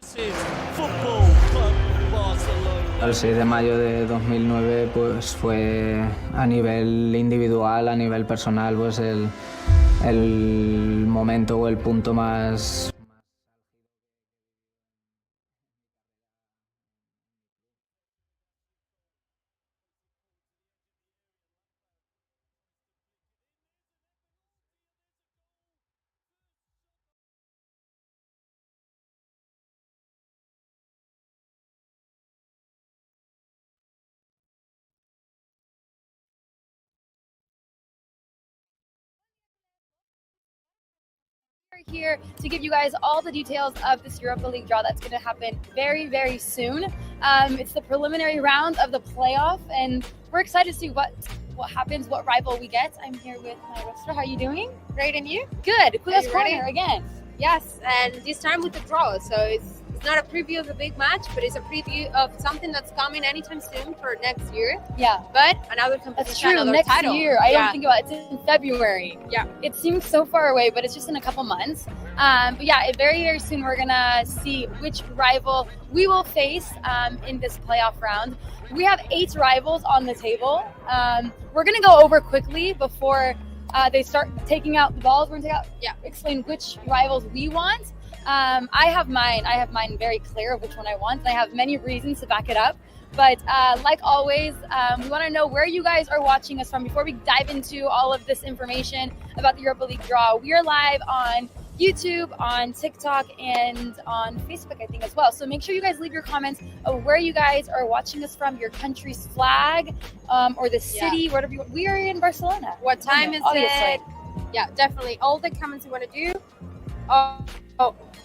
Fútbol Club Barcelona. El 6 de mayo de 2009 pues fue a nivel individual, a nivel personal, pues el momento o el punto más here to give you guys all the details of this Europa League draw that's going to happen very, very soon. It's the preliminary round of the playoff, and we're excited to see what happens, what rival we get. I'm here with my roster. How are you doing? Great, and you? Good. Culers ready? corner again. Yes, and this time with the draw. So it's not a preview of a big match, but it's a preview of something that's coming anytime soon for next year. Yeah. But another competition, That's true. another Next title. year. I don't think about it. It's in February. Yeah. It seems so far away, but it's just in a couple months. But yeah, very, very soon we're going to see which rival we will face in this playoff round. We have 8 rivals on the table. We're going to go over quickly before they start taking out the balls. We're going to explain which rivals we want. I have mine very clear of which one I want. I have many reasons to back it up. But like always, we want to know where you guys are watching us from. Before we dive into all of this information about the Europa League draw, we are live on YouTube, on TikTok, and on Facebook, I think, as well. So make sure you guys leave your comments of where you guys are watching us from, your country's flag, or the city, whatever you want. We are in Barcelona. What time is it? Yeah, definitely. All the comments you want to do.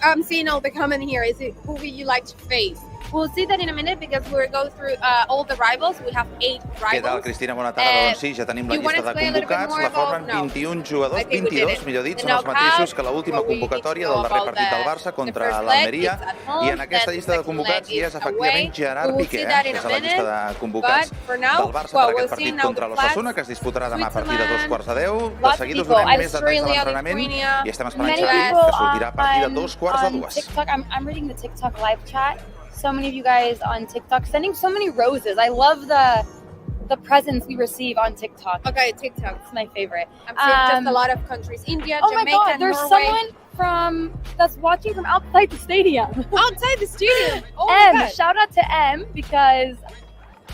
I'm seeing all the comment here. Is it who would you like to face? We'll see that in a minute because we'll go through all the rivals. We have 8 rivals. Què tal, Cristina? Bona tarda. Doncs sí, ja tenim la llista de convocats. La formen 21 jugadors, 22, millor dit, són els mateixos que l'última convocatòria del darrer partit del Barça contra l'Almeria. I en aquesta llista de convocats hi és efectivament Gerard Piqué, que és a la llista de convocats del Barça per aquest partit contra l'Osasuna, que es disputarà demà a partir de 2:15. De seguida us donem més detalls de l'entrenament i estem esperant Xavi, que sortirà a partir de 2:15. I'm reading the TikTok live chat. So many of you guys on TikTok sending so many roses. I love the presents we receive on TikTok. Okay, TikTok. It's my favorite. I'm seeing just a lot of countries. India, Jamaica, my God, there's Norway. someone that's watching from outside the stadium. Outside the stadium. Oh M, my God. shout out to M because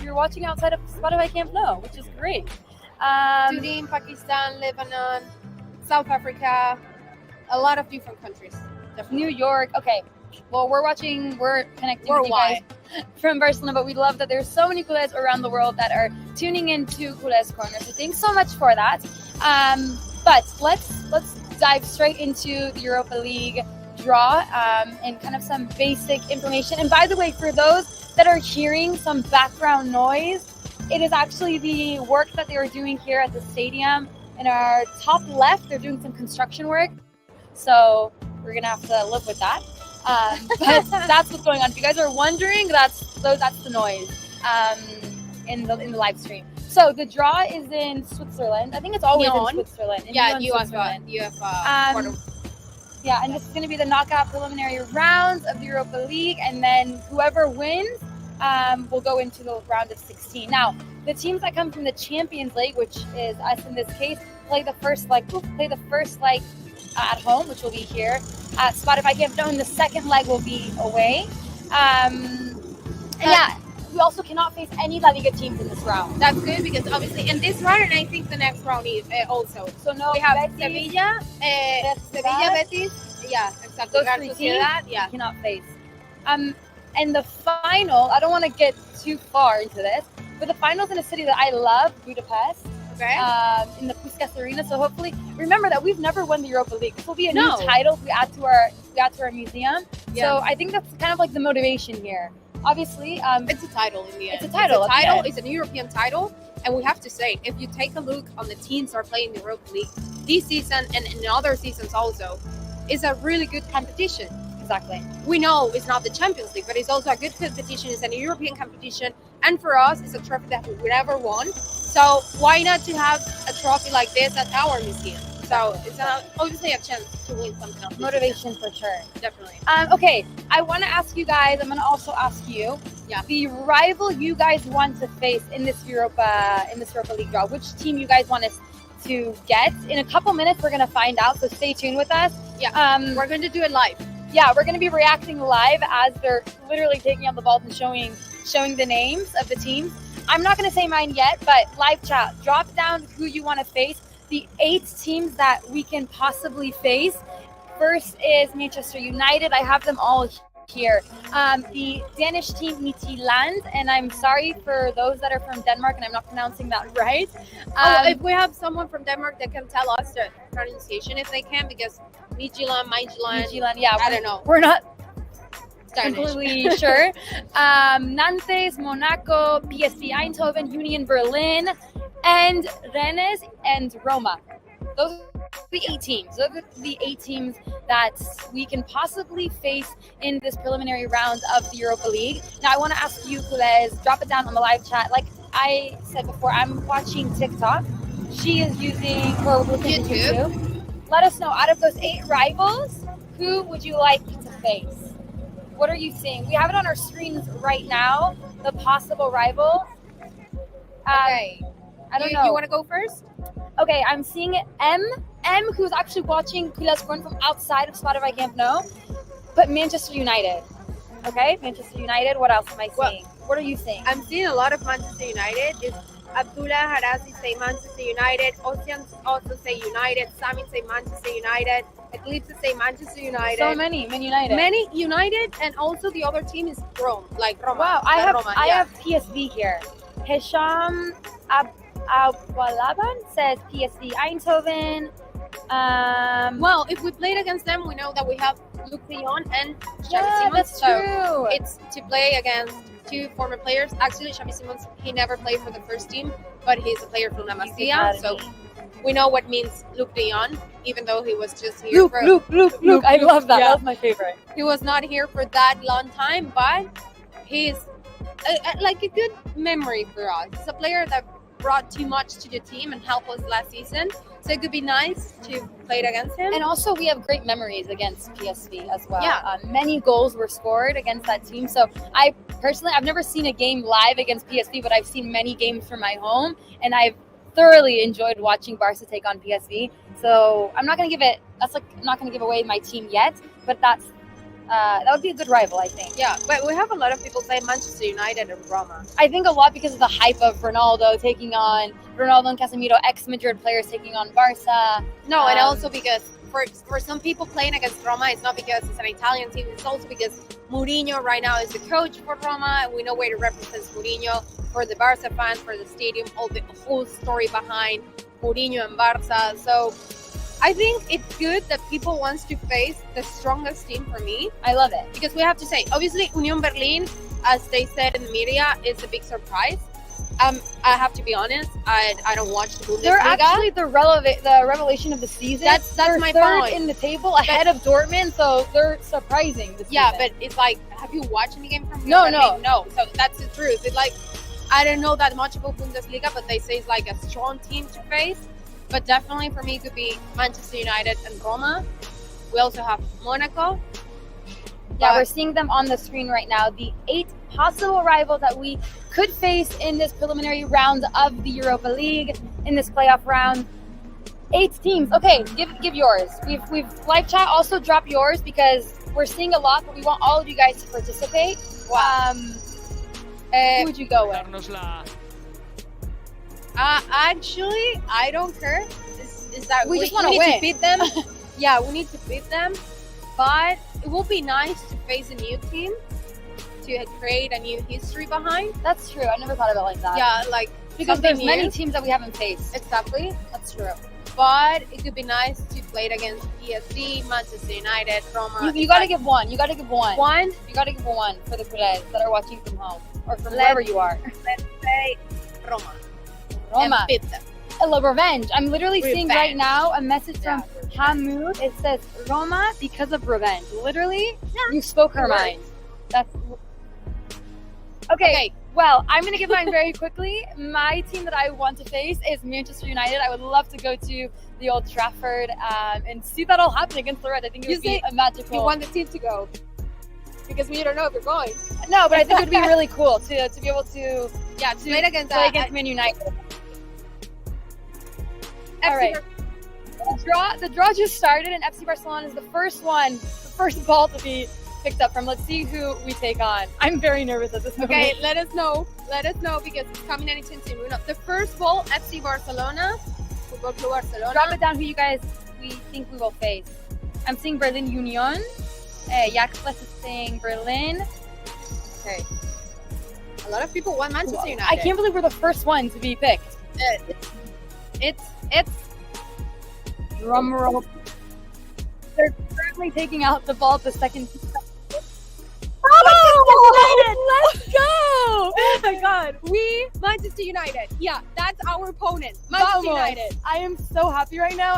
you're watching outside of Spotify Camp Nou, which is great. Turin, Pakistan, Lebanon, South Africa, a lot of different countries. Definitely. New York. Okay. Well, we're connecting with you guys from Barcelona, but we love that there's so many culés around the world that are tuning into Culers Corner. So thanks so much for that. But let's dive straight into the Europa League draw and kind of some basic information. And by the way, for those that are hearing some background noise, it is actually the work that they were doing here at the stadium. In our top left, they're doing some construction work. So we're going to have to live with that. But that's what's going on. If you guys are wondering, that's the noise in the live stream. So the draw is in Switzerland. I think it's always in Switzerland. UEFA. Yeah, and this is going to be the knockout preliminary rounds of the Europa League, and then whoever wins will go into the round of 16. Now, the teams that come from the Champions League, which is us in this case, play the first leg at home, which will be here at Spotify Camp Nou, and the second leg will be away. We also cannot face any La Liga teams in this round. That's good because obviously in this round, and I think the next round is also. So no, we have Betis, Sevilla, Betis. Yeah, exactly. Those 3 teams we cannot face. And the final, I don't want to get too far into this, but the final's in a city that I love, Budapest. Okay. In the Puskas Arena. So hopefully, remember that we've never won the Europa League. This will be a new title we add to our museum. Yeah. So I think that's kind of like the motivation here. Obviously, it's a title in the end. It's a title. It's a title. It's an European title, and we have to say, if you take a look on the teams that are playing the Europa League this season and in other seasons also, it's a really good competition. Exactly. We know it's not the Champions League, but it's also a good competition. It's an European competition, and for us, it's a trophy that we never won. So why not to have a trophy like this at our museum? So it's obviously a chance to win something else. Motivation for sure. Definitely. Okay, I want to ask you guys, I'm going to also ask you, the rival you guys want to face in this Europa League draw, which team you guys want us to get. In a couple minutes, we're going to find out, so stay tuned with us. Yeah, we're going to do it live. Yeah, we're going to be reacting live as they're literally taking out the balls and showing the names of the teams. I'm not going to say mine yet, but live chat, drop down who you want to face. The 8 teams that we can possibly face. First is Manchester United. I have them all here. The Danish team Midtjylland, and I'm sorry for those that are from Denmark and I'm not pronouncing that right. If we have someone from Denmark that can tell us the pronunciation if they can, because Midtjylland, yeah, I don't know. We're not Danish. completely sure. Nantes, Monaco, PSV Eindhoven, Union Berlin, and Rennes and Roma. Those are the 8 teams. Those are the 8 teams that we can possibly face in this preliminary round of the Europa League. Now, I want to ask you, Culers, drop it down on the live chat. Like I said before, I'm watching TikTok. She is using YouTube. Let us know, out of those 8 rivals, who would you like to face? What are you seeing? We have it on our screens right now, the possible rival. Okay. I don't know. You want to go first? Okay, I'm seeing M, who's actually watching Culers from outside of Spotify Camp Nou, but Manchester United. Okay, Manchester United. What else am I seeing? What are you seeing? I'm seeing a lot of Manchester United. Abdullah Harazi say Manchester United. Ocean also say United. Sami say Manchester United. Eclipse say Manchester United. So many, Man United. Many United, and also the other team is Roma. Wow, I have PSV here. Hisham Abwalaban says PSV Eindhoven. Well, if we played against them, we know that we have Luke de Jong and Xavi Yeah, Simons. that's true. It's to play against 2 former players. Actually, Xavi Simons, he never played for the first team, but he's a player from La Masia. So we know what means Luke de Jong, even though he was just here Luke. I love that. Yeah. That's my favorite. He was not here for that long time, but he's like a good memory for us. It's a player that brought too much to the team and helped us last season. So it could be nice to play it against him. And also, we have great memories against PSV as well. Yeah. Many goals were scored against that team. So I've never seen a game live against PSV, but I've seen many games from my home, and I've thoroughly enjoyed watching Barça take on PSV. So I'm not going to give away my team yet, but that would be a good rival, I think. Yeah, but we have a lot of people say Manchester United and Roma. I think a lot because of the hype of Ronaldo taking on Ronaldo and Casemiro, ex-Madrid players taking on Barça. No, and also because for some people playing against Roma, it's not because it's an Italian team. It's also because Mourinho right now is the coach for Roma, and we know where it represents Mourinho for the Barça fans, for the stadium, the whole story behind Mourinho and Barça. So I think it's good that people wants to face the strongest team for me. I love it. Because we have to say, obviously, Union Berlin, as they said in the media, is a big surprise. I have to be honest, I don't watch the Bundesliga. They're actually the revelation of the season. That's they're my third point. in the table, ahead of Dortmund, so they're surprising this Yeah, season. but it's like, have you watched any game from No. Berlin? No. So that's the truth. It's like, I don't know that much about Bundesliga, but they say it's like a strong team to face. But definitely for me, it could be Manchester United and Roma. We also have Monaco. Yeah, we're seeing them on the screen right now. The 8 possible rivals that we could face in this preliminary round of the Europa League, in this playoff round. 8 teams. Okay, give yours. We've live chat. Also drop yours because we're seeing a lot, but we want all of you guys to participate. Wow. Who would you go with? Actually, I don't care. Is that we just want to need to beat them? Yeah, we need to beat them. But it will be nice to face a new team, to create a new history behind. That's true. I never thought of it like that. Yeah, like because there's new. many teams that we haven't faced. Exactly. That's true. But it could be nice to play it against PSV, Manchester United, Roma. You got to give one. You got to give one. One? You got to give one for the Culers that are watching from home or from wherever you are. Let's say Roma. Roma. And beat them. Revenge. I'm literally seeing right now a message from Hamud. It says Roma because of revenge. Literally, you spoke her mind. That's okay. Well, I'm going to give mine very quickly. My team that I want to face is Manchester United. I would love to go to the Old Trafford and see that all happen against the Red. I think it would be a magical. You want the team to go because we don't know if you're going. No, but I think it would be really cool to be able to play against Man United. All right. The draw just started, and FC Barcelona is the first ball to be picked up from. Let's see who we take on. I'm very nervous at this moment. Okay, let us know because it's coming anytime soon. The first ball, FC Barcelona. We'll go to Barcelona. Drop it down who we think we will face. I'm seeing Berlin Union. Yakfles is saying Berlin. Okay. A lot of people want Manchester United. I can't believe we're the first one to be picked. It's drum roll. They're currently taking out the ball at the second. Oh, let's go! Oh my God, Manchester United. Yeah, that's our opponent, Manchester United. I am so happy right now.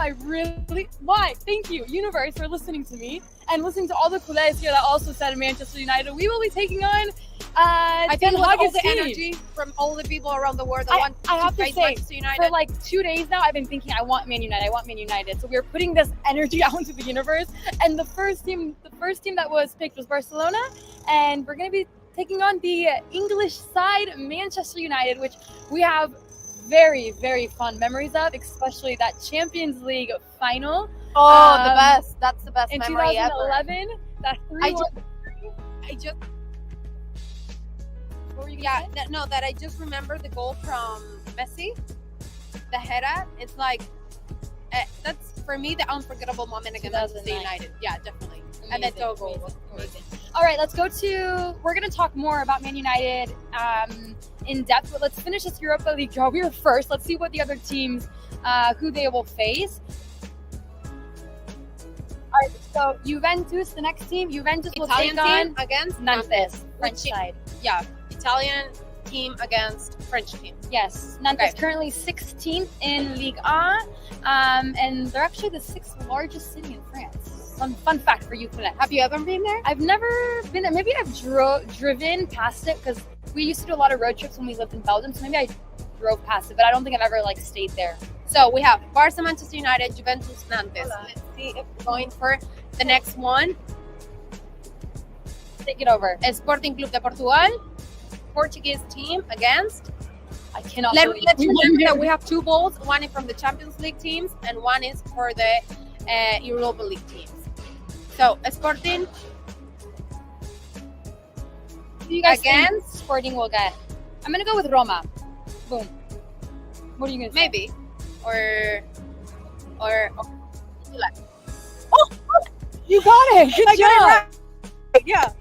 Why? Thank you, universe, for listening to me and listening to all the Culers here that also said Manchester United. We will be taking on. I think with all the energy from all the people around the world that want to face Manchester United. For like 2 days now, I've been thinking I want Man United. So we're putting this energy out into the universe. And the first team that was picked was Barcelona, and we're going to be taking on the English side, Manchester United, which we have very, very fond memories of, especially that Champions League final. Oh, the best! That's the best memory ever. In 2011, that 3-1. I just remember the goal from Messi, the header. It's like that's for me the unforgettable moment against Manchester United. Yeah, definitely. Amazing, and that goal was amazing. All right, we're going to talk more about Man United in depth, but let's finish this Europa League draw. We were first. Let's see what the other teams, who they will face. All right, so Juventus, the next team. Juventus will take on against Nantes, French side. Yeah, Italian team against French team. Yes, Nantes currently 16th in Ligue 1, and they're actually the 6th largest city in France. Fun fact for you, Colette. Have you ever been there? I've never been there. Maybe I've driven past it because we used to do a lot of road trips when we lived in Belgium, so maybe I drove past it, but I don't think I've ever stayed there. So we have Barça, Manchester United, Juventus, Nantes. Let's see if we're going for the next one. Take it over. Sporting Club de Portugal, Portuguese team against. I cannot. Let's remember that we have 2 balls. One is from the Champions League teams, and one is for the Europa League teams. So Sporting. Who you guys think Sporting will get? I'm gonna go with Roma. Boom. What are you gonna say? Maybe, or. Oh, you got it. Good job. Yeah.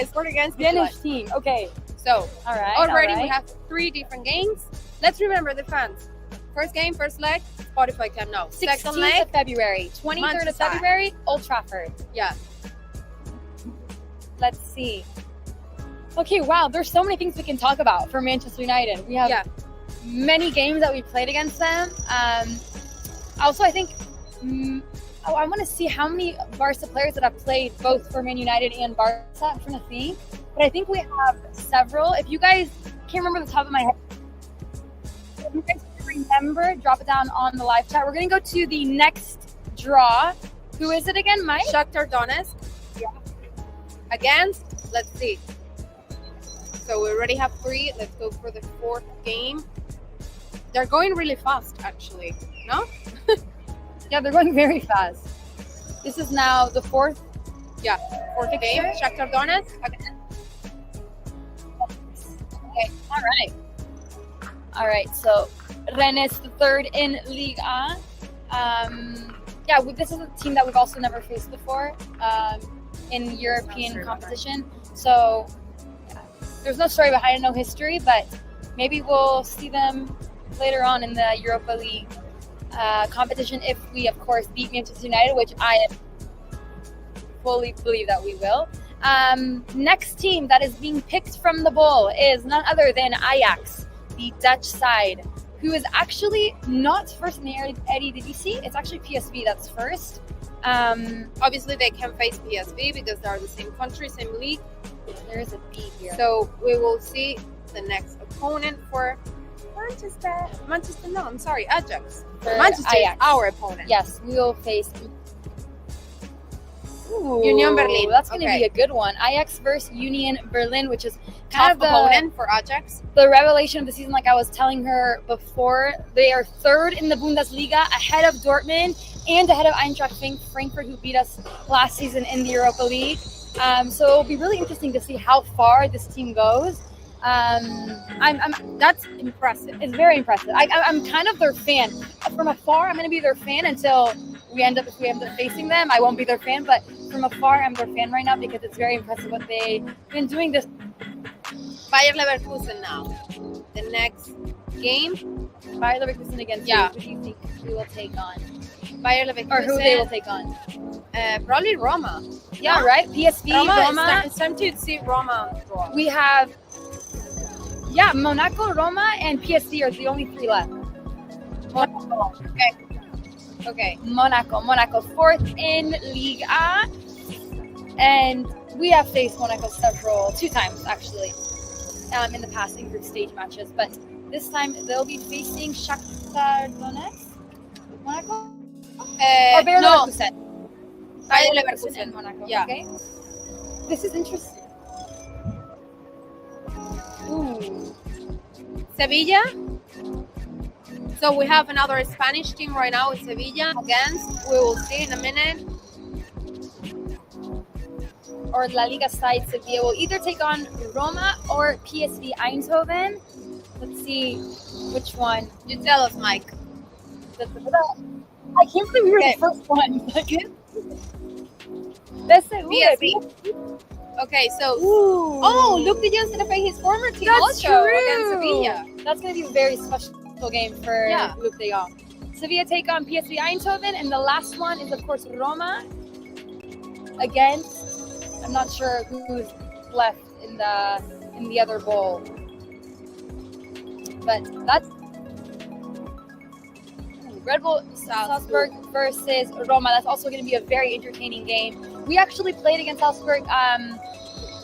Sporting against the Danish team. Okay. So all right. Already we have 3 different games. Let's remember the fans. First game, first leg, Spotify Camp Nou. 16th of February, 23rd of February, Old Trafford. Yeah. Let's see. Okay, wow, there's so many things we can talk about for Manchester United. We have many games that we played against them. Also, I think, I want to see how many Barca players that have played both for Man United and Barca. I'm trying to think. But I think we have several. If you guys can't remember the top of my head, if you guys remember, drop it down on the live chat. We're going to go to the next draw. Who is it again, Mike? Shakhtar Donetsk. Yeah. Against, let's see. So we already have 3. Let's go for the 4th game. They're going really fast, actually. No? Yeah, they're going very fast. This is now the 4th. Yeah, 4th game. Shakhtar Donetsk again. Okay, all right. So Rennes, the 3rd in Ligue 1. This is a team that we've also never faced before in European competition. So there's no story behind it, no history, but maybe we'll see them later on in the Europa League competition if we, of course, beat Manchester United, which I fully believe that we will. Next team that is being picked from the bowl is none other than Ajax, the Dutch side, who is actually not first in the Eredivisie. It's actually PSV that's first. Obviously, they can face PSV because they are the same country, same league. There is a B here. So we will see the next opponent for Manchester. No, I'm sorry, Ajax. For Manchester is Ajax. our opponent. Yes, we will face Union Berlin. That's going to Okay. be a good one. Ajax versus Union Berlin, which is Tough kind of opponent for Ajax. the revelation of the season. Like I was telling her before, they are third in the Bundesliga, ahead of Dortmund and ahead of Eintracht Frankfurt, who beat us last season in the Europa League. So it'll be really interesting to see how far this team goes. That's impressive. It's very impressive. I'm kind of their fan. From afar, I'm going to be their fan until if we end up facing them. I won't be their fan, but from afar, I'm their fan right now because it's very impressive what they've been doing this. Bayer Leverkusen now. The next game, Bayer Leverkusen against Yeah. who do you think we will take on? Bayer Leverkusen. Or who they will take on? Probably Roma. Yeah, right? PSV, Roma. It's time to see Roma draw. We have, Monaco, Roma, and PSV are the only three left. Monaco. Okay. Monaco, fourth in Ligue A. And we have faced Monaco two times actually, in the past in group stage matches. But this time they'll be facing Shakhtar Donetsk, Monaco, or Bayer No, Leverkusen. Bayer and Leverkusen. Monaco. Yeah. Okay. This is interesting. Ooh. Sevilla. So we have another Spanish team right now with Sevilla against. We will see in a minute. Or La Liga side Sevilla will either take on Roma or PSV Eindhoven. Let's see which one. You tell us, Mike. I can't believe we were Okay. the first one. That's it. PSV. Okay, so Luke de Jong's gonna play his former team That's also true. against Sevilla. That's going to be a very special game for Luke de Jong. Sevilla take on PSV Eindhoven, and the last one is of course Roma against. I'm not sure who's left in the other bowl, but that's Red Bull Salzburg versus Roma. That's also going to be a very entertaining game. We actually played against Salzburg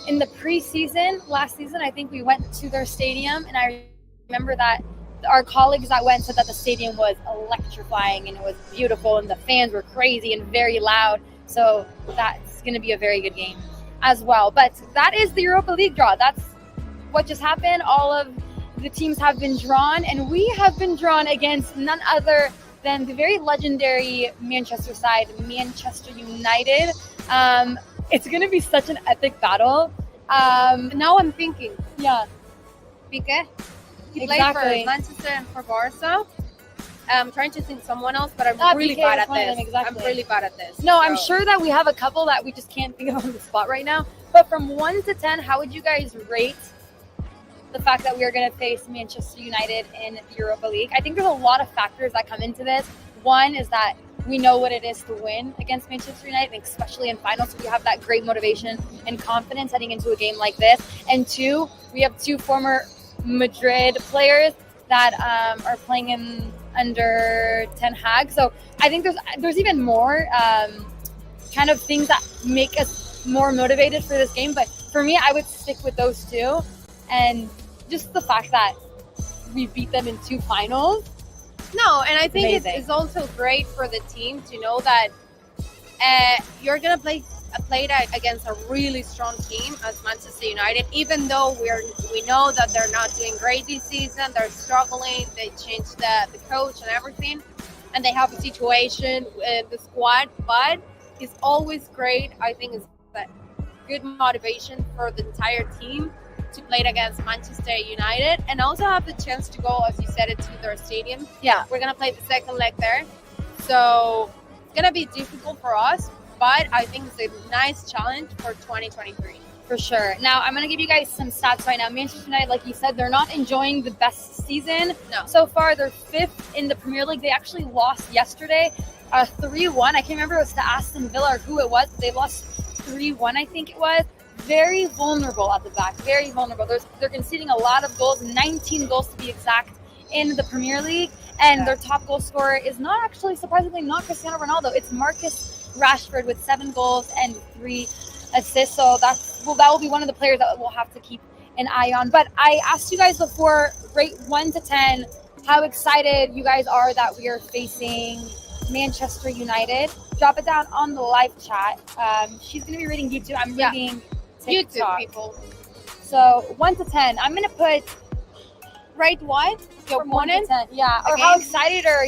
in the preseason last season. I think we went to their stadium, and I remember that our colleagues that went said that the stadium was electrifying and it was beautiful, and the fans were crazy and very loud. So that's going to be a very good game as well. But that is the Europa League draw. That's what just happened. All of the teams have been drawn, and we have been drawn against none other than the very legendary Manchester side, Manchester United. It's going to be such an epic battle. Now I'm thinking, Piqué. He played Exactly. for Manchester and for Barça. I'm trying to think someone else, but I'm really Piqué bad is at one of this. them, exactly. I'm really bad at this. No, I'm So, sure that we have a couple that we just can't think of on the spot right now. But from 1 to 10, how would you guys rate the fact that we are going to face Manchester United in the Europa League? I think there's a lot of factors that come into this. One is that we know what it is to win against Manchester United, especially in finals. So we have that great motivation and confidence heading into a game like this. And two, we have two former Madrid players that are playing in under Ten Hag. So I think there's even more kind of things that make us more motivated for this game. But for me, I would stick with those two. And just the fact that we beat them in two finals. No, and I think Amazing. it's also great for the team to know that you're going to play against a really strong team as Manchester United, even though we know that they're not doing great this season. They're struggling. They changed the coach and everything, and they have a situation with the squad. But it's always great. I think it's a good motivation for the entire team to play it against Manchester United, and also have the chance to go, as you said, to their stadium. Yeah. We're going to play the second leg there. So it's going to be difficult for us, but I think it's a nice challenge for 2023. For sure. Now, I'm going to give you guys some stats right now. Manchester United, like you said, they're not enjoying the best season. No. So far, they're fifth in the Premier League. They actually lost yesterday 3-1. I can't remember if it was to Aston Villa or who it was. They lost 3-1, I think it was. Very vulnerable at the back. Very vulnerable. They're conceding a lot of goals, 19 goals to be exact, in the Premier League. And their top goal scorer is not actually, surprisingly, not Cristiano Ronaldo. It's Marcus Rashford with 7 goals and 3 assists. So that will be one of the players that we'll have to keep an eye on. But I asked you guys before, rate 1 to 10, how excited you guys are that we are facing Manchester United. Drop it down on the live chat. She's going to be reading YouTube. I'm reading TikTok. YouTube people. So 1 to 10. I'm going to put Rate what? The from 1 to opponent? 10. Yeah. Or Okay. how excited or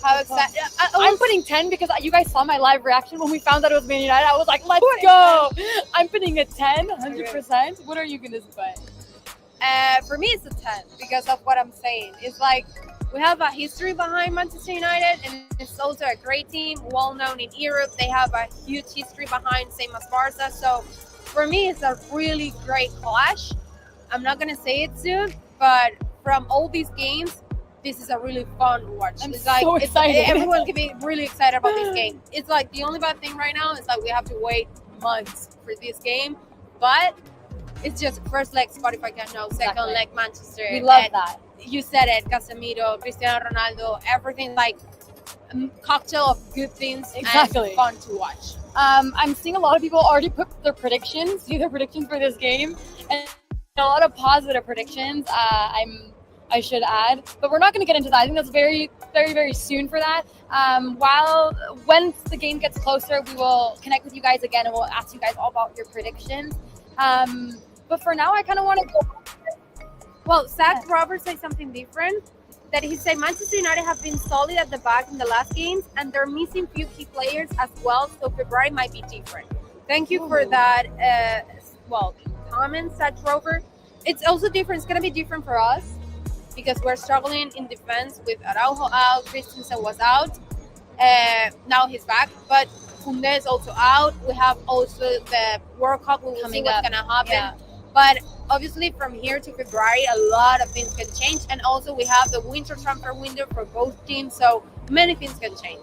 How excited? I'm putting 10 because you guys saw my live reaction when we found that it was Man United. I was like, let's go. I'm putting a 10, 100%. What are you going to put? For me, it's a 10 because of what I'm saying. It's like we have a history behind Manchester United, and it's also a great team, well known in Europe. They have a huge history behind, same as Barça. So for me, it's a really great clash. I'm not gonna say it soon, but from all these games, this is a really fun watch. I'm it's so excited. Everyone can be really excited about this game. It's like the only bad thing right now is that we have to wait months for this game, but it's just first leg Spotify Camp Nou, second leg Manchester. We love that. You said it, Casemiro, Cristiano Ronaldo, everything like a cocktail of good things and fun to watch. I'm seeing a lot of people already put their predictions, for this game, and a lot of positive predictions. I should add, but we're not going to get into that. I think that's very, very, very soon for that. Once the game gets closer, we will connect with you guys again, and we'll ask you guys all about your predictions. But for now, I kind of want to go. Well, Zach Roberts said something different. That he said Manchester United have been solid at the back in the last games, and they're missing few key players as well. So February might be different. Thank you for that. Comment, Zach Rover. It's also different. It's gonna be different for us because we're struggling in defense with Araujo out. Christensen was out. Now he's back, but Koundé is also out. We have also the World Cup. We will see what's gonna happen. Yeah. But obviously, from here to February, a lot of things can change. And also, we have the winter transfer window for both teams. So many things can change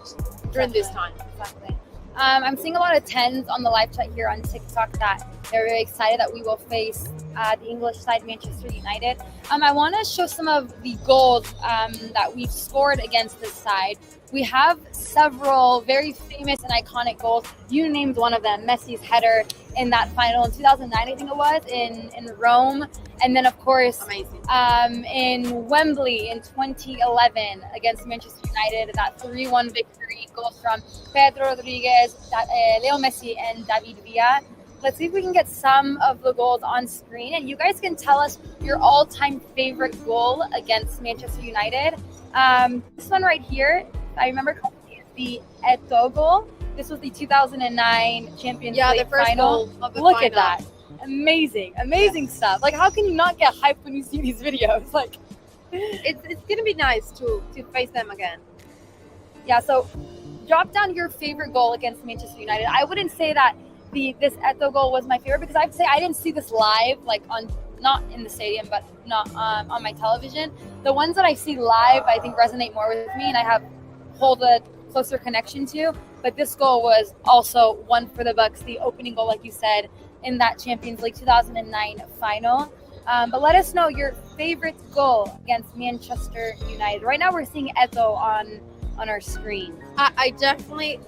during this time. Exactly. I'm seeing a lot of 10s on the live chat here on TikTok that they're very excited that we will face the English side, Manchester United. I want to show some of the goals that we've scored against this side. We have several very famous and iconic goals. You named one of them, Messi's header in that final in 2009, I think it was, in Rome. And then, of course, in Wembley in 2011 against Manchester United, that 3-1 victory. Goals from Pedro Rodriguez, Leo Messi, and David Villa. Let's see if we can get some of the goals on screen. And you guys can tell us your all-time favorite goal against Manchester United. This one right here, I remember is the Eto'o goal. This was the 2009 Champions League the first final. goal of the Look final. at that. Amazing stuff. Like, how can you not get hyped when you see these videos? Like, It's going to be nice to face them again. Yeah, so drop down your favorite goal against Manchester United. I wouldn't say that this Eto'o goal was my favorite because I'd say I didn't see this live, like not in the stadium, but not on my television. The ones that I see live, I think resonate more with me, and I hold a closer connection to. But this goal was also one for the Bucks, the opening goal, like you said, in that Champions League 2009 final. But let us know your favorite goal against Manchester United. Right now, we're seeing Eto'o on our screen. I definitely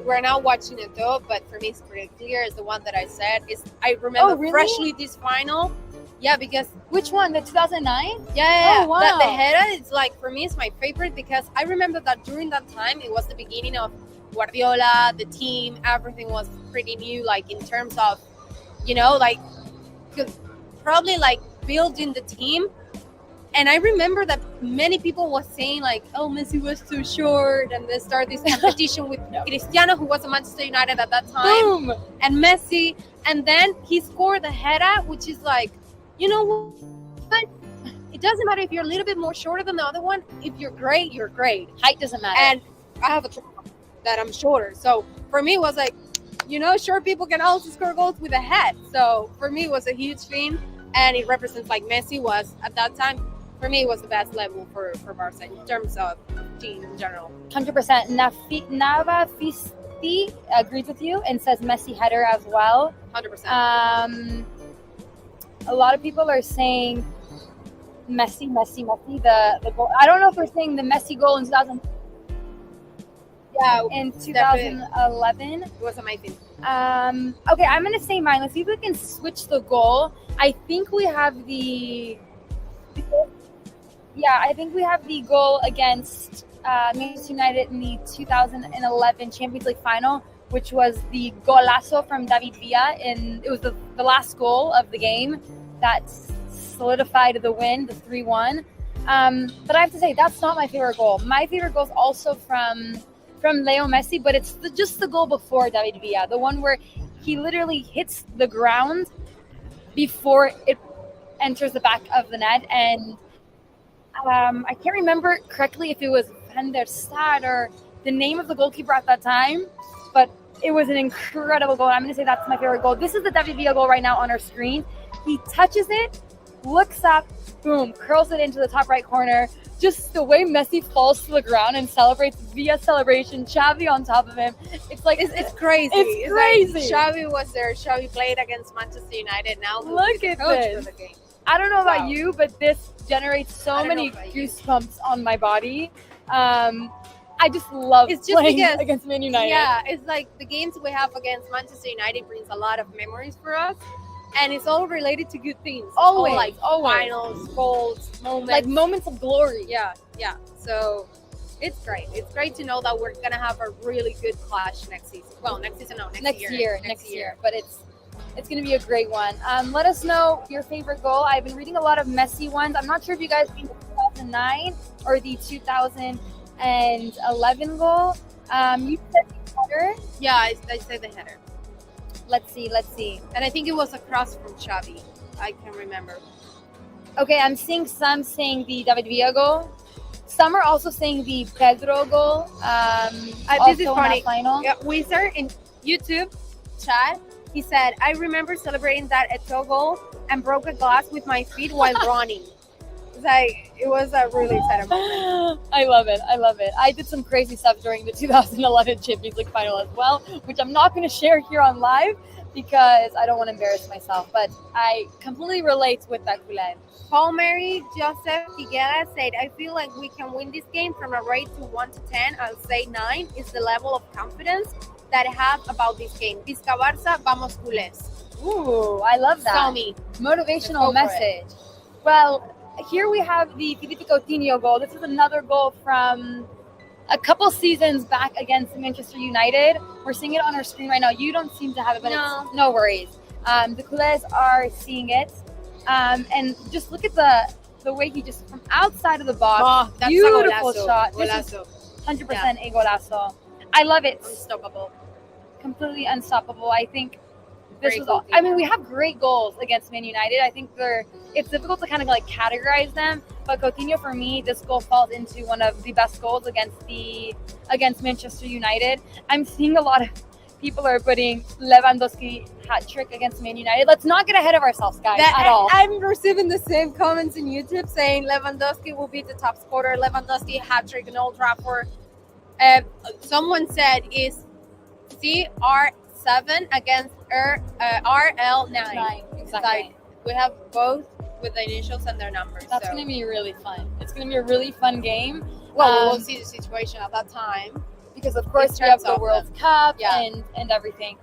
we're now watching it though, but for me it's pretty clear. Is the one that I said is I remember freshly this final. Yeah, because which one? The 2009? Yeah. Oh, wow. The header is for me it's my favorite because I remember that during that time it was the beginning of Guardiola, the team, everything was pretty new. In terms of, probably building the team. And I remember that many people were saying oh, Messi was too short, and they started this competition with Cristiano, who was a Manchester United at that time. Boom! And Messi, and then he scored the header, which is you know what? It doesn't matter if you're a little bit more shorter than the other one. If you're great, you're great. Height doesn't matter. And I have a trauma that I'm shorter. So for me, it was short people can also score goals with a head. So for me, it was a huge thing. And it represents Messi was at that time. For me, it was the best level for Barça in terms of team in general. 100%. Nava Fisti agrees with you and says Messi header as well. 100%. A lot of people are saying Messi, the goal. I don't know if they're saying the Messi goal in 2000. Yeah, in 2011. It was amazing. Okay, I'm gonna say mine. Let's see if we can switch the goal. I think we have the goal against Manchester United in the 2011 Champions League final, which was the golazo from David Villa. It was the last goal of the game that solidified the win, the 3-1. But I have to say, that's not my favorite goal. My favorite goal is also from Leo Messi, but it's just the goal before David Villa, the one where he literally hits the ground before it enters the back of the net. And I can't remember correctly if it was Van der Stad or the name of the goalkeeper at that time, but it was an incredible goal. I'm going to say that's my favorite goal. This is the David Villa goal right now on our screen. He touches it, looks up, boom, curls it into the top right corner. Just the way Messi falls to the ground and celebrates Villa's celebration, Xavi on top of him. It's like it's crazy. It's crazy. Like Xavi was there. Xavi played against Manchester United. Now look at this. I don't know about you, but this generates so many goosebumps on my body. I just love playing against Man United. Yeah, it's like the games we have against Manchester United brings a lot of memories for us. And it's all related to good things. Always. Finals, goals, moments. Like moments of glory. Yeah. So it's great. It's great to know that we're going to have a really good clash next season. Well, next year. But it's going to be a great one. Let us know your favorite goal. I've been reading a lot of Messi ones. I'm not sure if you guys think the 2009 or the 2011 goal. You said the header. Yeah, I said the header. Let's see. And I think it was a cross from Xavi. I can remember. Okay, I'm seeing some saying the David Villa goal. Some are also saying the Pedro goal. This is funny. Yeah, Wizard in YouTube chat, he said, I remember celebrating that Eto'o goal and broke a glass with my feet while running. It's like, it was a really exciting moment. I love it. I did some crazy stuff during the 2011 Champions League final as well, which I'm not going to share here on live because I don't want to embarrass myself, but I completely relate with that Culer. Paul Mary Joseph Figuera said, I feel like we can win this game from a rate to 1 to 10. I'll say 9 is the level of confidence that I have about this game. Visca Barça, vamos Culers. Ooh, I love that. Tell me. Motivational message. Well, here we have the Felipe Coutinho goal. This is another goal from a couple seasons back against Manchester United. We're seeing it on our screen right now. You don't seem to have it, but it's no worries. The Culers are seeing it. And just look at the way he just, from outside of the box, that's beautiful a golazo. shot. This is 100% a golazo. I love it. Unstoppable. Completely unstoppable. I think this was all. I mean, we have great goals against Man United. I think it's difficult to kind of like categorize them, but Coutinho, for me, this goal falls into one of the best goals against Manchester United. I'm seeing a lot of people are putting Lewandowski hat trick against Man United. Let's not get ahead of ourselves, guys, at all. I'm receiving the same comments in YouTube saying Lewandowski will be the top scorer. Lewandowski hat trick in Old Trafford. Someone said is CR7 against RL9. Exactly. We have both with the initials and their numbers. That's going to be really fun. It's going to be a really fun game. Well, we'll see the situation at that time. Because, of course, we have the World Cup and everything.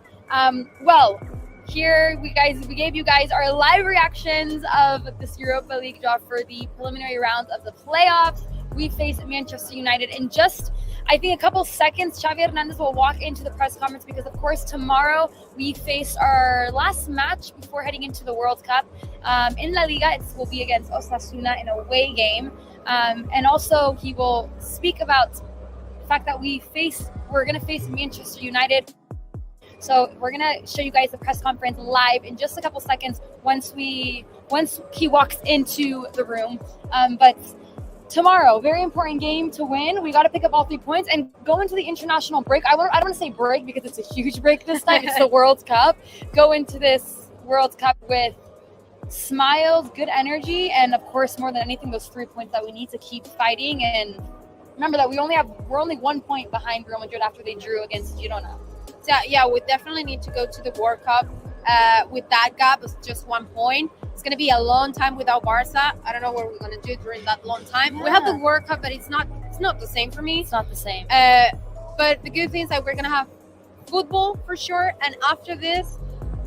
Well, here we gave you guys our live reactions of this Europa League draw for the preliminary rounds of the playoffs. We face Manchester United in just, I think, a couple seconds. Xavi Hernandez will walk into the press conference because, of course, tomorrow we face our last match before heading into the World Cup. In La Liga, it will be against Osasuna in a away game. And also, he will speak about the fact that we're going to face Manchester United. So we're going to show you guys the press conference live in just a couple seconds once he walks into the room. But tomorrow, very important game to win. We got to pick up all 3 points and go into the international break. I don't want to say break because it's a huge break this time. It's the World Cup. Go into this World Cup with smiles, good energy, and of course, more than anything, those 3 points that we need to keep fighting. And remember that we're only 1 point behind Real Madrid after they drew against Girona. Yeah, we definitely need to go to the World Cup with that gap. It's just 1 point. It's going to be a long time without Barça. I don't know what we're going to do during that long time. We have the World Cup, but it's not the same for me. It's not the same. But the good thing is that we're going to have football for sure. And after this,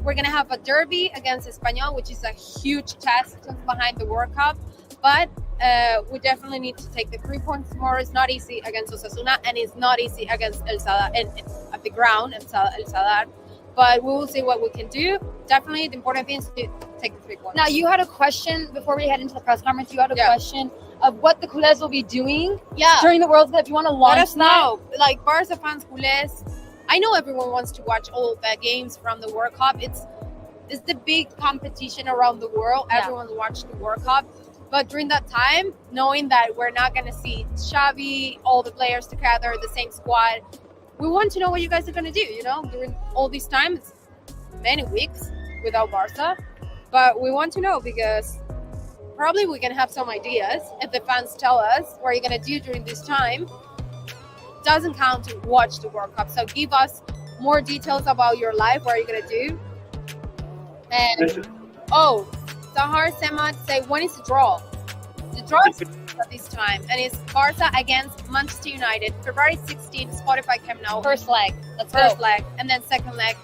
We're going to have a derby against Espanyol, which is a huge test behind the World Cup. But we definitely need to take the 3 points tomorrow. It's not easy against Osasuna, and it's not easy against El Sadar at the ground, El Sadar. But we will see what we can do. Definitely, the important thing is to take the 3 points. Now, you had a question before we head into the press conference. You had a question of what the Culers will be doing during the World Cup. If you want to launch Let us know. Like, Barça fans, Culers, I know everyone wants to watch all of the games from the World Cup. It's the big competition around the world. Yeah. Everyone's watching the World Cup. But during that time, knowing that we're not going to see Xavi, all the players together, the same squad, we want to know what you guys are going to do, during all these times, many weeks without Barça. But we want to know because probably we can have some ideas if the fans tell us what you're going to do during this time. Doesn't count to watch the World Cup. So give us more details about your life, what are you going to do. And, Sahar Semat say, when is the draw? The draw is at this time, and it's Barça against Manchester United, February 16th, Spotify Camp Nou. First leg. Let's go. First leg, and then second leg,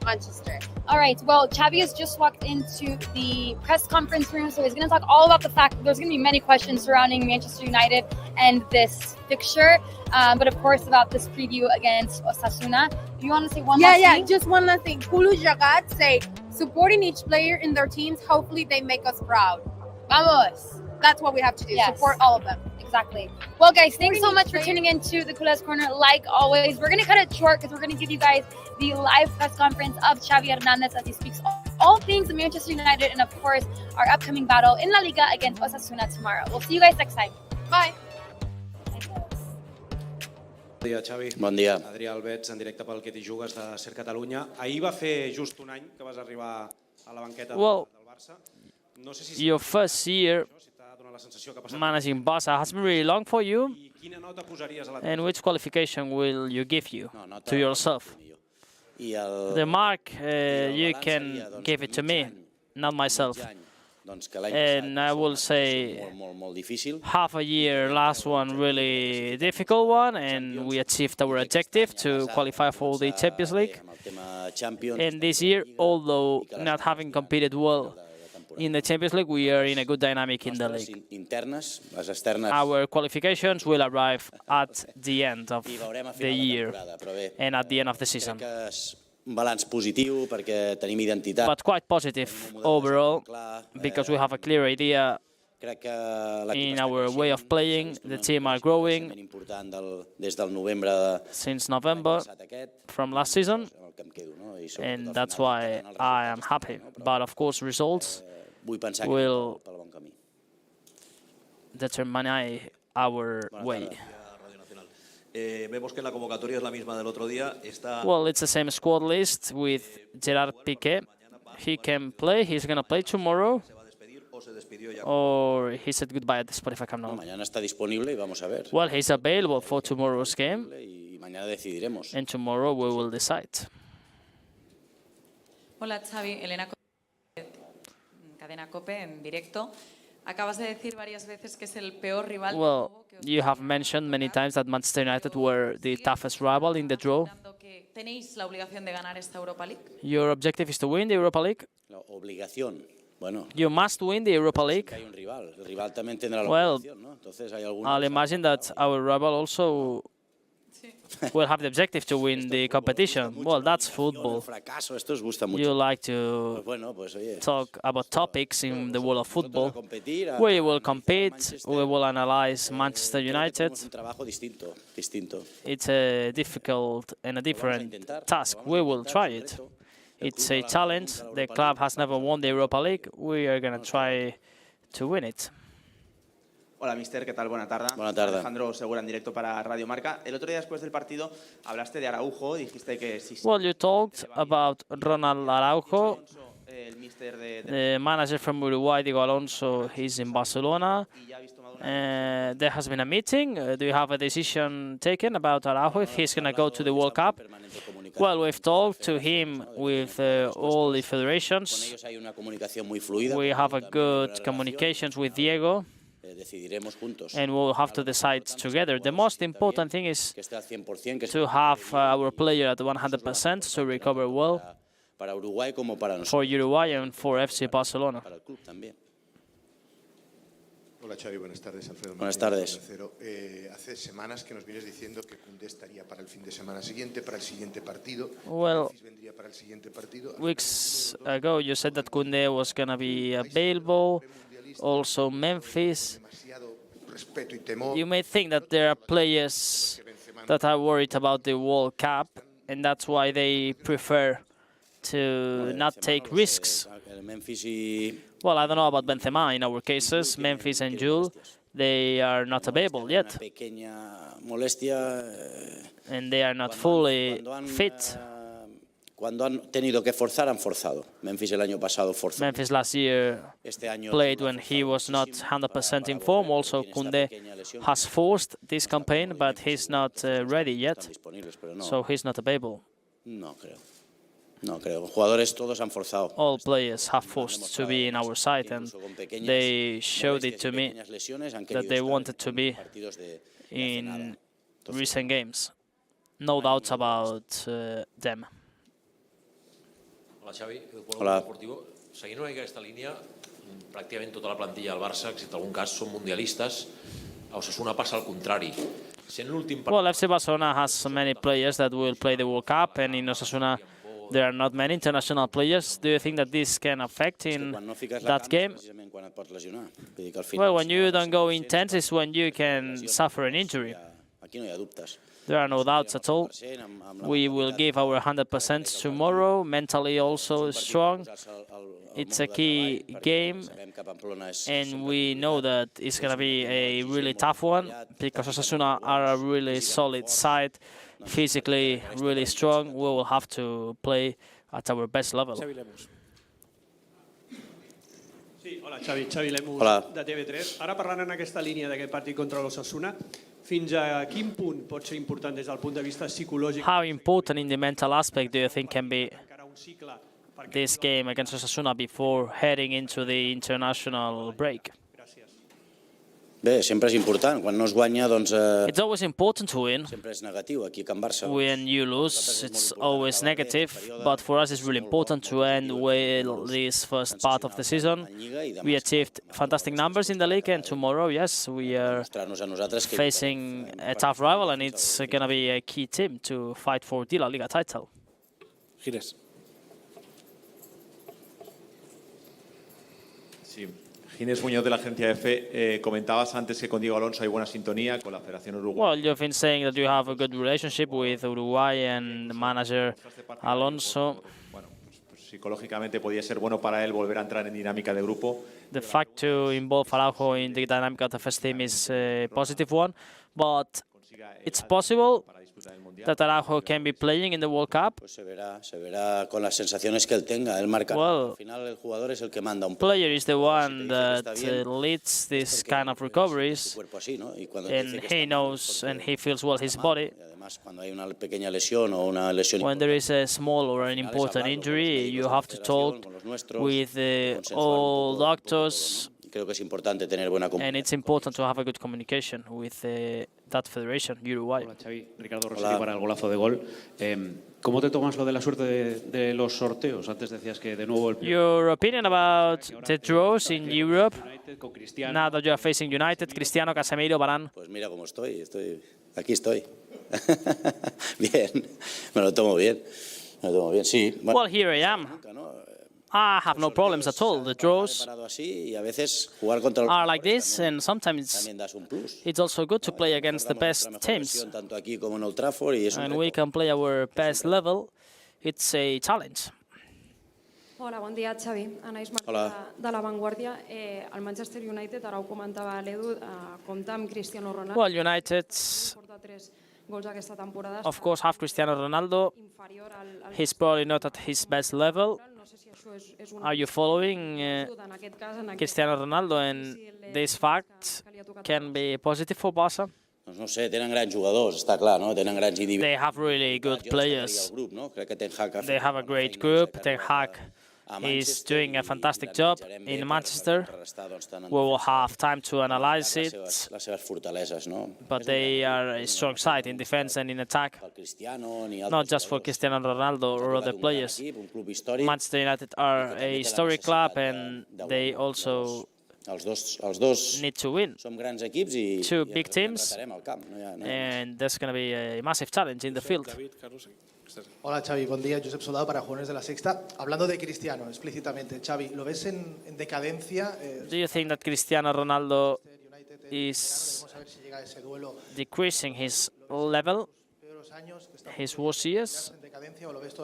Manchester. All right. Well, Xavi has just walked into the press conference room, so he's going to talk all about the fact that there's going to be many questions surrounding Manchester United and this fixture, but of course about this preview against Osasuna. Do you want to say one last thing? Just one last thing. Kulu Jagat say, supporting each player in their teams, hopefully they make us proud. Vamos. That's what we have to do. Yes. Support all of them. Exactly. Well, guys, thanks so much for tuning in to the Culers Corner. Like always, we're going to cut it short because we're going to give you guys the live press conference of Xavi Hernandez as he speaks all things Manchester United and, of course, our upcoming battle in La Liga against Osasuna tomorrow. We'll see you guys next time. Bye. Bon dia, Xavi. Bon dia. Adrià Albets, en directe pel Que t'hi jugues de Ser Catalunya. Ahir va fer just un any que vas arribar a la banqueta del Barça. No sé si your first year managing Barça has been really long for you. And which qualification will you give you to yourself? The mark, you can give it to me, not myself. And I will say half a year, last one really difficult one, and we achieved our objective to qualify for the Champions League. And this year, although not having competed well in the Champions League, we are in a good dynamic in the league. Our qualifications will arrive at the end of the year and at the end of the season. But quite positive overall, because we have a clear idea in our way of playing. The team are growing since November from last season, and that's why I am happy. But of course, results will determine our way. Well, it's the same squad list with Gerard Piqué. He can play. He's going to play tomorrow. Or he said goodbye at the Spotify Camp Nou. Well, he's available for tomorrow's game. And tomorrow we will decide. Hola, Xavi. Elena, Cadena Cope en directo. Acabas de decir varias veces que es el peor rival. Well, you have mentioned many times that Manchester United were the toughest rival in the draw. ¿Tenéis la obligación de ganar esta Europa League? Your objective is to win the Europa League. You must win the Europa League. Well, I'll imagine that our rival also will have the objective to win the competition. Well, that's football. You like to talk about topics in the world of football. We will compete, we will analyze Manchester United. It's a difficult and a different task. We will try it. It's a challenge. The club has never won the Europa League. We are going to try to win it. Hola, mister, ¿qué tal? Buena tarde. Buena tarde. Alejandro Segura en directo para Radio Marca. El otro día después del partido hablaste de Araujo, dijiste que si... Well, you talked about Ronald Araujo, the manager from Uruguay, Diego Alonso, he's in Barcelona. There has been a meeting. Do you have a decision taken about Araujo, if he's going to go to the World Cup? Well, we've talked to him with all the federations. We have a good communications with Diego. And we'll have to decide together. The most important thing is to have our player at 100% to recover well. for Uruguay and for FC Barcelona. Hola Xavi, buenas tardes. Alfredo. Buenas tardes. Hace semanas que nos vienes diciendo que Koundé estaría para el fin de semana siguiente, para el siguiente partido. Well, Vendría para el siguiente partido. weeks ago you said that Koundé was going to be available, also Memphis. You may think that there are players that are worried about the World Cup, and that's why they prefer to not take risks. Well, I don't know about Benzema. In our cases, Memphis and Jules, they are not available yet. And they are not fully fit. Cuando han tenido que forzar, han forzado. Memphis el año pasado forzó. Memphis last year played when he was not 100% in form. Also, Koundé has forced this campaign, but he's not ready yet. So he's not available. No creo. No creo. Jugadores todos han forzado. All players have forced to be in our side, and they showed it to me that they wanted to be in recent games. No doubts about them. Hola Xavi, Hola. Deportivo. Seguint una mica aquesta línia, pràcticament tota la plantilla del Barça, excepte algun cas, són mundialistes. A Osasuna passa al contrari. Well, FC Barcelona has many players that will play the World Cup, and in Osasuna there are not many international players. Do you think that this can affect in that game? Well, when you don't go intense is when you can suffer an injury. There are no doubts at all. We will give our 100% tomorrow, mentally also strong. It's a key game, and we know that it's going to be a really tough one because Osasuna are a really solid side, physically really strong. We will have to play at our best level. Sí, hola Xavi, Xavi Lemus de TV3. Ara parlant en aquesta línia d'aquest partit contra l'Osasuna, fins a quin punt pot ser important des del punt de vista psicològic? How important in the mental aspect do you think can be this game against Osasuna before heading into the international break? Bé, sempre és important. Quan no es guanya, doncs... It's always important to win. Sempre és negatiu. Aquí a Can Barça... When you lose, it's always negative. But for us, it's really important to end well this first part of the season. We achieved fantastic numbers in the league, and tomorrow, yes, we are facing a tough rival, and it's going to be a key team to fight for the La Liga title. Gires. Sí. Ginés Muñoz de la agencia EFE, comentabas antes que con Diego Alonso hay buena sintonía con la Federación Uruguaya. Well, you've been saying that you have a good relationship with Uruguay and manager Alonso. Bueno, pues psicológicamente podía ser bueno para él volver a entrar en dinámica de grupo. The fact to involve Araujo in the dynamic of the first team is a positive one, but it's possible that Araujo can be playing in the World Cup. Se verá con las sensaciones que él tenga. Él marca. Al final el jugador es el que manda un poco. Player is the one that leads this kind of recoveries, and he knows and he feels well his body. Cuando hay una pequeña lesión o una lesión. When there is a small or an important injury, you have to talk with all doctors. Creo que es importante tener buena comunicación. And it's important to have a good communication with that federation, Uruguay. Hola Xavi, Ricardo Rossetti para el golazo de gol. ¿Cómo te tomas lo de la suerte de los sorteos? Antes decías que de nuevo Your opinion about the draws in Europe, now that you are facing United, Cristiano, Casemiro, Varane. Pues mira cómo estoy, aquí estoy. Bien, me lo tomo bien, sí. Well, here I am. I have no problems at all. The draws are like this, and sometimes it's also good to play against the best teams. And we can play our best level. It's a challenge. Hola, bon dia, Xavi. Anaïs Martí de La Vanguardia. Al Manchester United, ara ho comentava l'Edu, compta amb Cristiano Ronaldo. Well, United, of course, have Cristiano Ronaldo. He's probably not at his best level. Are you following Cristiano Ronaldo, and this fact can be positive for Barça? No sé, tenen grans jugadors, està clar, no? Tenen grans individus. They have really good players. They have a great group. Ten Hag He's doing a fantastic job in Manchester. We will have time to analyze it, but they are a strong side in defense and in attack, not just for Cristiano Ronaldo or other players. Manchester United are a historic club, and they also need to win. Two big teams, and there's going to be a massive challenge in the field. Hola Xavi, buen día. Josep Soldado para Jóvenes de la Sexta. Hablando de Cristiano explícitamente, Xavi, ¿lo ves en decadencia? Do you think that Cristiano Ronaldo is decreasing his level, his worst years,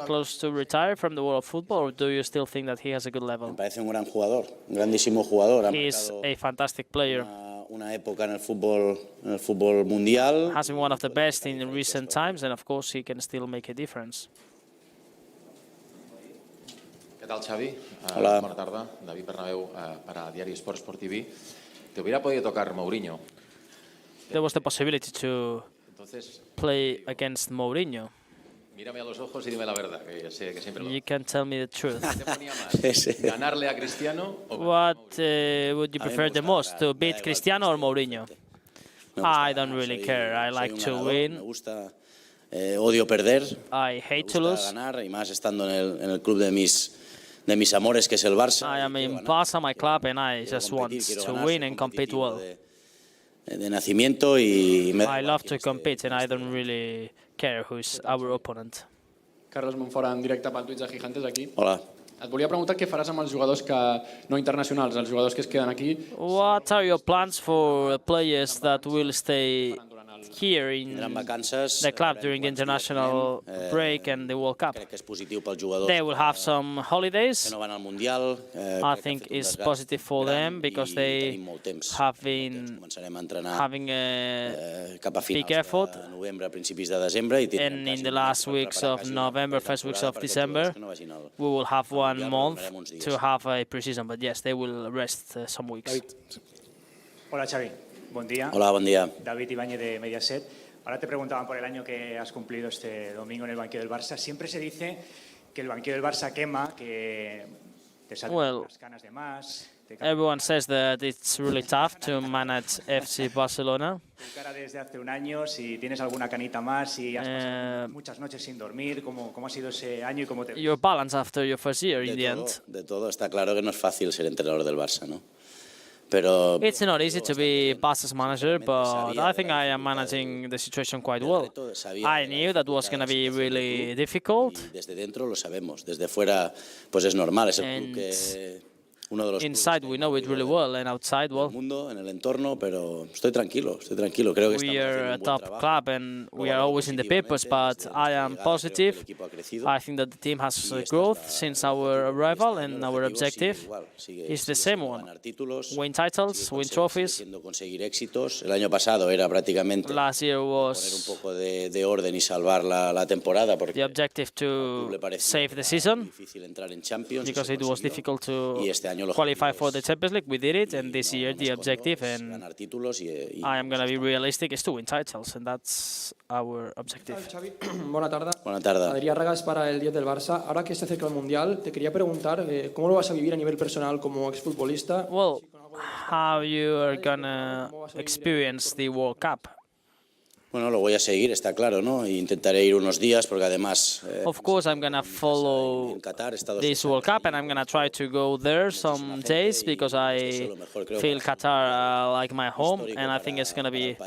close to retire from the world of football, or do you still think that he has a good level? Me parece un gran jugador, un grandísimo jugador. He is a fantastic player. Una época en el fútbol mundial. Has been one of the best in recent times, and of course he can still make a difference. ¿Qué tal, Xavi? Hola. Buena tarde. David Bernabéu para Diario Sport Sport TV. Te hubiera podido tocar Mourinho. There was the possibility to play against Mourinho. Mírame a los ojos y dime la verdad, que sé que siempre lo You can tell me the truth. ¿Te ponía más ganarle a Cristiano o What would you prefer the most, to beat Cristiano or Mourinho? I don't really care. I like to win. Odio perder. I hate to lose. Ganar, y más estando en el club de mis amores, que es el Barça. I am in Barça, my club, and I just want to win and compete well. De nacimiento y I love to compete, and I don't really care who's our opponent. Carles Monfort, en directe pel Twitch de Gigantes, aquí. Hola. Et volia preguntar què faràs amb els jugadors no internacionals, els jugadors que es queden aquí. What are your plans for players that will stay here in the club during the international break and the World Cup? They will have some holidays. I think it's positive for them because they have been having a big effort. And in the last weeks of November, first weeks of December, we will have 1 month to have a pre-season. But yes, they will rest some weeks. Hola Xavi, buen día. Hola, buen día. David Ibáñez de Mediaset. Ahora te preguntaban por el año que has cumplido este domingo en el banquillo del Barça. Siempre se dice que el banquillo del Barça quema, que te salen las canas de más. Everyone says that it's really tough to manage FC Barcelona. Tu cara desde hace un año, si tienes alguna canita más, si has pasado muchas noches sin dormir, ¿cómo ha sido ese año y cómo te... Your balance after your first year in the end. De todo, está claro que no es fácil ser entrenador del Barça, ¿no? Pero it's not easy to be Barca's manager, but I think I am managing the situation quite well. I knew that was going to be really difficult. Desde dentro lo sabemos, desde fuera pues es normal, es el club que inside we know it really well, and outside, well, en el entorno, pero estoy tranquilo. Creo que we are a top club and we are always in the papers, but I am positive. I think that the team has growth since our arrival, and our objective is the same one: win titles, win trophies. El año pasado era prácticamente last year was poner un poco de orden y salvar la temporada, porque the objective to save the season, because it was difficult to qualify for the Champions League. We did it, and this year the objective, and I am going to be realistic, is to win titles, and that's our objective. Xavi, buena tarde. Buena tarde. Adrián Ragas para el 10 del Barça. Ahora que se acerca el Mundial, te quería preguntar cómo lo vas a vivir a nivel personal como exfutbolista. Well, how you are going to experience the World Cup? Bueno, lo voy a seguir, está claro, ¿no? Intentaré ir unos días porque además... Of course, I'm going to follow this World Cup, and I'm going to try to go there some days because I feel Qatar like my home, and I think it's going to be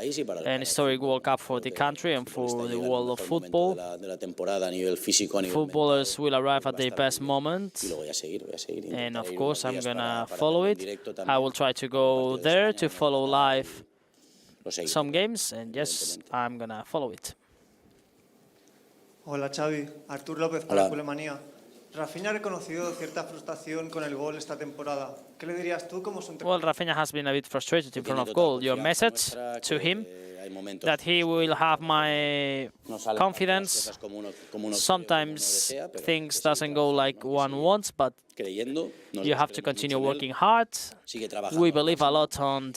an historic World Cup for the country and for the world of football. Footballers will arrive at their best moment, and of course, I'm going to follow it. I will try to go there to follow live some games, and yes, I'm gonna follow it. Hola Xavi, Artur López para Culemanía. Rafinha ha reconocido cierta frustración con el gol esta temporada. ¿Qué le dirías tú como su entrenador? Well, Rafinha has been a bit frustrated in front of goal. Your message to him that he will have my confidence. Sometimes things doesn't go like one wants, but you have to continue working hard. We believe a lot on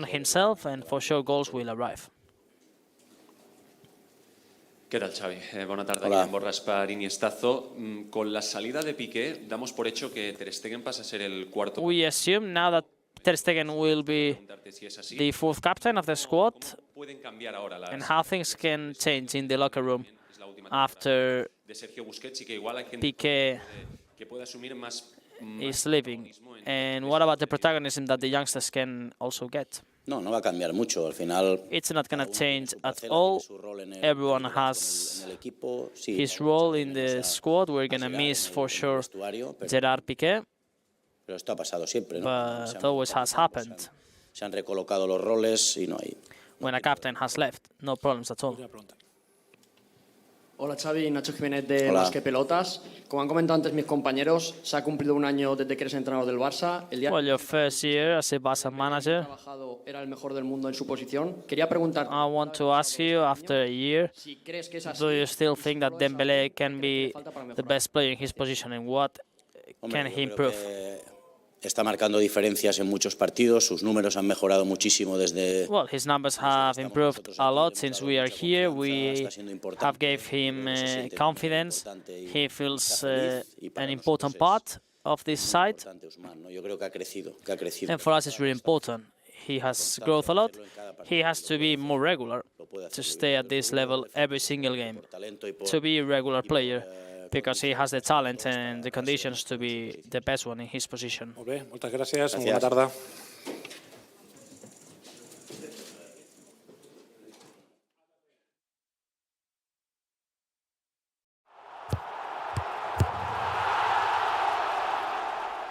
himself, and for sure goals will arrive. ¿Qué tal, Xavi? Buena tarde, aquí en Borras para Iniestazo. Con la salida de Piqué, damos por hecho que Ter Stegen pasa a ser el cuarto. We assume now that Ter Stegen will be the fourth captain of the squad, and how things can change in the locker room after Piqué is leaving. And what about the protagonism that the youngsters can also get? No va a cambiar mucho. Al final, it's not going to change at all. Everyone has his role in the squad. We're going to miss for sure Gerard Piqué. Pero esto ha pasado siempre, ¿no? But it always has happened. Se han recolocado los roles y no hay. When a captain has left, no problems at all. Hola Xavi, Nacho Jiménez de Más que Pelotas. Como han comentado antes mis compañeros, se ha cumplido un año desde que eres entrenador del Barça. Well, your first year as a Barça manager. Era el mejor del mundo en su posición. Quería preguntarte. I want to ask you, after a year, do you still think that Dembélé can be the best player in his position, and what can he improve? Está marcando diferencias en muchos partidos, sus números han mejorado muchísimo desde... Well, his numbers have improved a lot since we are here. We have gave him confidence. He feels an important part of this side. Yo creo que ha crecido. And for us it's really important. He has growth a lot. He has to be more regular to stay at this level every single game, to be a regular player, because he has the talent and the conditions to be the best one in his position. Molt bé, moltes gràcies. Bona tarda.